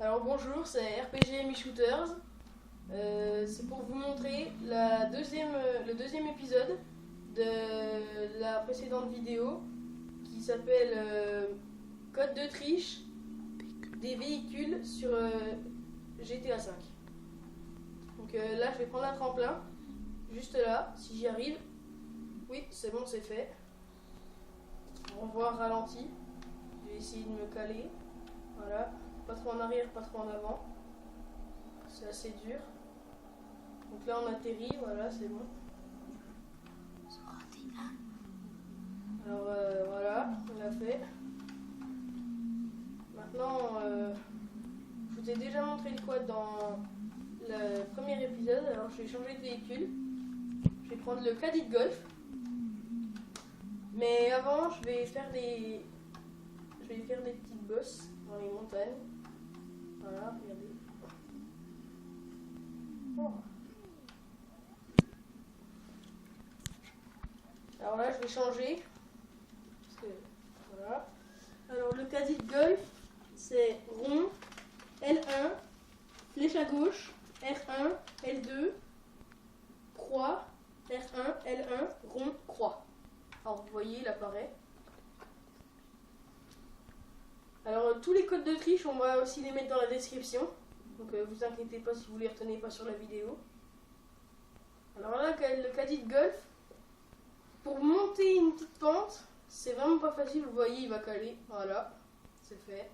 Alors bonjour, c'est RPG Shooters. C'est pour vous montrer le deuxième épisode de la précédente vidéo qui s'appelle Code de triche des véhicules sur GTA V. Donc là, je vais prendre un tremplin, juste là, si j'y arrive. Oui, c'est bon, c'est fait. On voit ralenti. Je vais essayer de me caler. Voilà. Pas trop en arrière, pas trop en avant. C'est assez dur. Donc là on atterrit, voilà, c'est bon. Alors voilà, on l'a fait. Maintenant, je vous ai déjà montré le quad dans le premier épisode. Alors je vais changer de véhicule. Je vais prendre le Caddy de Golf. Mais avant, je vais faire des petites bosses dans les montagnes. Voilà, regardez. Oh. Alors là, je vais changer. Parce que, voilà. Alors le Caddy de Golf, c'est rond, L1, flèche à gauche, R1, L2, croix, R1, L1, rond, croix. Alors vous voyez, il apparaît. Alors tous les codes de triche, on va aussi les mettre dans la description. Donc vous inquiétez pas si vous les retenez pas sur la vidéo. Alors là, le caddie de golf, pour monter une petite pente, c'est vraiment pas facile. Vous voyez, il va caler. Voilà, c'est fait.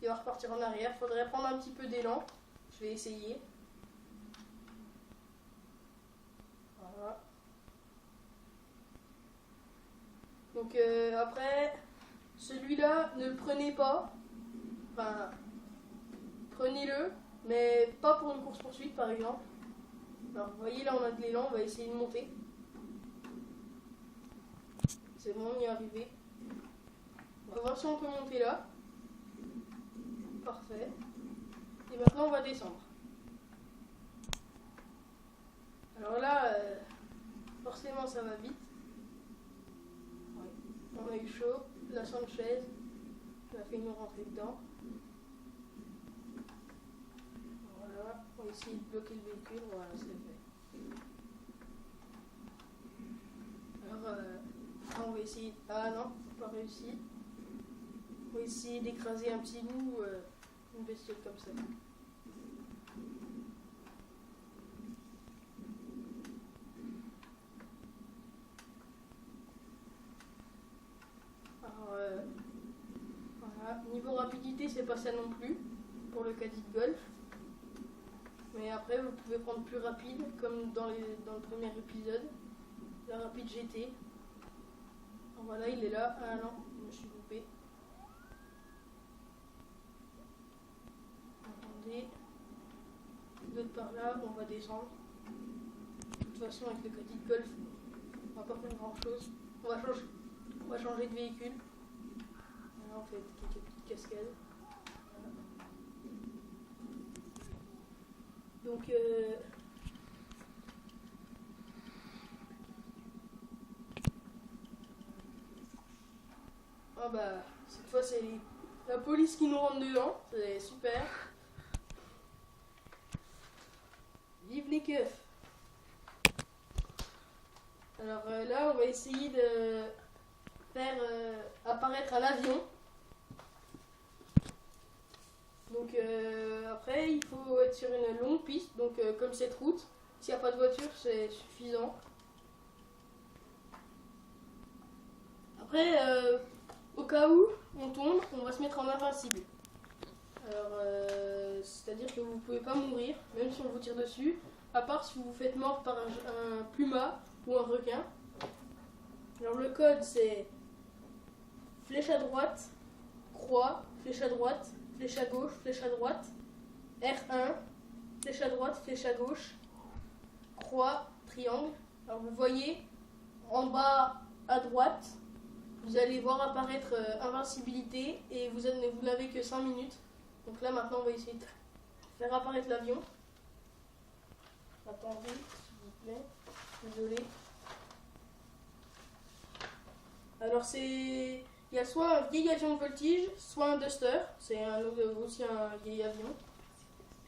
Il va repartir en arrière. Faudrait prendre un petit peu d'élan. Je vais essayer. Voilà. Donc après, celui-là, ne le prenez pas. Enfin, prenez-le, mais pas pour une course-poursuite par exemple. Alors vous voyez, là on a de l'élan, on va essayer de monter. C'est bon, on y est arrivé. On va voir si on peut monter là. Parfait. Et maintenant on va descendre. Alors là, forcément ça va vite. Ouais. On a eu chaud. La Sanchez a fait nous rentrer dedans. Voilà. On va essayer de bloquer le véhicule. Voilà, c'est fait. Alors, on va essayer. Ah non, pas réussi. On va essayer d'écraser un petit bout, une bestiole comme ça. Alors, voilà. Niveau rapidité, c'est pas ça non plus pour le caddie de golf. Mais après, vous pouvez prendre plus rapide, comme dans le premier épisode, la rapide GT. Alors voilà, il est là. Ah non, je me suis loupé. Attendez. Vous êtes par là, on va descendre. De toute façon, avec le caddie de golf, on va pas faire grand chose. On va changer de véhicule. Voilà, on fait quelques petites cascades. Voilà. Donc, ah bah, cette fois c'est la police qui nous rentre dedans, c'est super. Vive les keufs. Alors là, on va essayer de faire apparaître un avion. Donc après, il faut être sur une longue piste, donc comme cette route. S'il n'y a pas de voiture, c'est suffisant. Après, au cas où on tombe, on va se mettre en invincible. Alors, c'est-à-dire que vous ne pouvez pas mourir, même si on vous tire dessus, à part si vous vous faites mordre par un puma ou un requin. Alors le code c'est flèche à droite, croix, flèche à droite, flèche à gauche, flèche à droite, R1, flèche à droite, flèche à gauche, croix, triangle. Alors vous voyez, en bas à droite, vous allez voir apparaître invincibilité et vous n'avez que 5 minutes. Donc là maintenant on va essayer de faire apparaître l'avion. Attendez, s'il vous plaît. Désolé. Alors il il y a soit un vieil avion de voltige, soit un Duster. C'est aussi un vieil avion.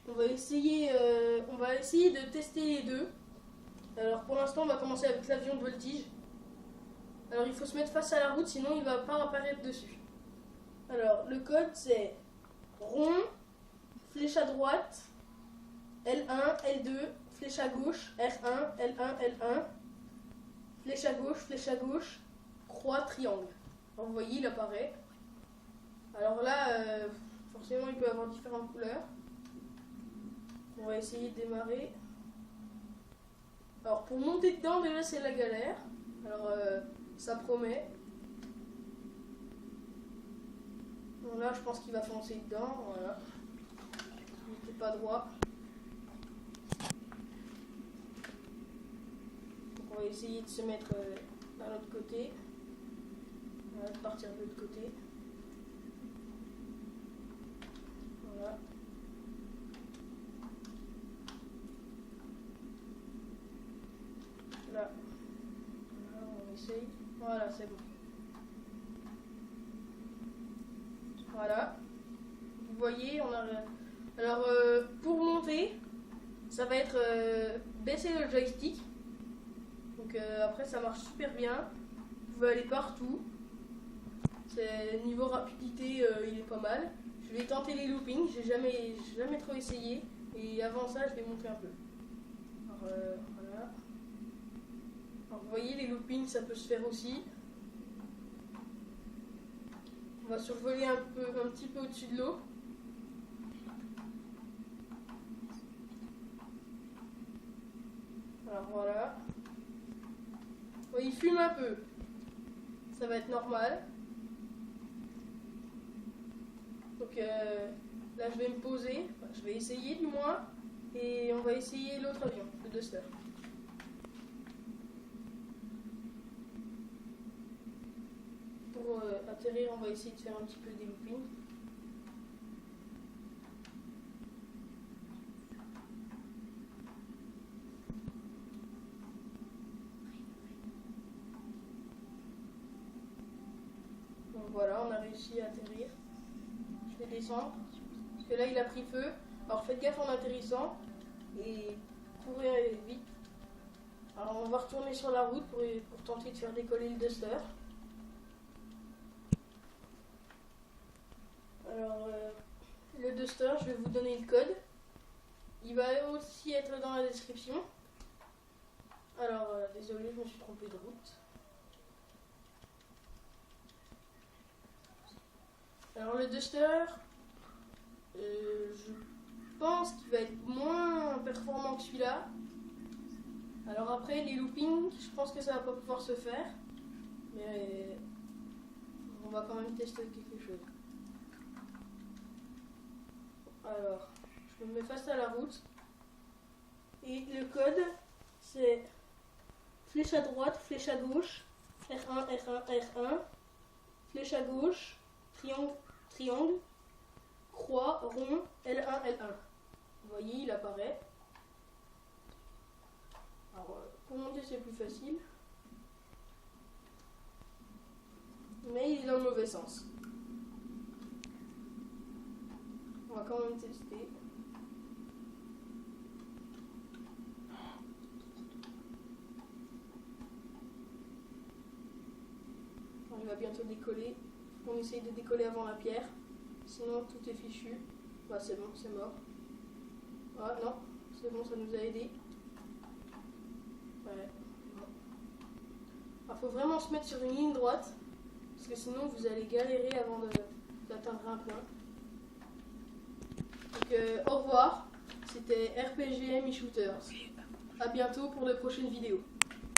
On va essayer de tester les deux. Alors pour l'instant, on va commencer avec l'avion de voltige. Alors il faut se mettre face à la route, sinon il ne va pas apparaître dessus. Alors le code c'est rond, flèche à droite, L1, L2, flèche à gauche, R1, L1, L1, flèche à gauche, croix, triangle. Alors vous voyez, il apparaît. Alors là, forcément il peut avoir différentes couleurs. On va essayer de démarrer. Alors pour monter dedans, déjà c'est la galère. Alors ça promet. Bon, là je pense qu'il va foncer dedans. Voilà. Il n'était pas droit. Donc on va essayer de se mettre à l'autre côté. On va partir de l'autre côté. Voilà. Là. Voilà, on essaye. Voilà, c'est bon. Voilà. Vous voyez, on a... Alors, pour monter, ça va être baisser le joystick. Donc après, ça marche super bien. Vous pouvez aller partout. Niveau rapidité, il est pas mal. Je vais tenter les loopings. J'ai jamais trop essayé. Et avant ça, je vais monter un peu. Alors, voilà. Alors, vous voyez, les loopings, ça peut se faire aussi. On va survoler un petit peu au-dessus de l'eau. Alors voilà. Bon, il fume un peu. Ça va être normal. Donc là, je vais me poser. Enfin, je vais essayer du moins. Et on va essayer l'autre avion, le Duster. Pour atterrir, on va essayer de faire un petit peu des loopings. Donc voilà, on a réussi à atterrir. Je vais descendre. Parce que là, il a pris feu. Alors faites gaffe en atterrissant. Et courez vite. Alors on va retourner sur la route pour tenter de faire décoller le Duster. Alors, le Duster, je vais vous donner le code. Il va aussi être dans la description. Alors, désolé, je me suis trompé de route. Alors, le Duster, je pense qu'il va être moins performant que celui-là. Alors après, les loopings, je pense que ça va pas pouvoir se faire. Mais on va quand même tester quelque chose. Alors, je me mets face à la route. Et le code, c'est flèche à droite, flèche à gauche, R1, R1, R1, flèche à gauche, triangle, triangle, croix, rond, L1, L1. Vous voyez, il apparaît. Alors, pour monter, c'est plus facile. Mais il est dans le mauvais sens. On va quand même tester. Il va bientôt décoller. On essaye de décoller avant la pierre. Sinon tout est fichu. Bah c'est bon, c'est mort. Ah non, c'est bon, ça nous a aidé. Ouais. Il faut vraiment se mettre sur une ligne droite. Parce que sinon vous allez galérer avant d'atteindre un point. Donc au revoir. C'était RPG Me Shooters. A bientôt pour de prochaines vidéos.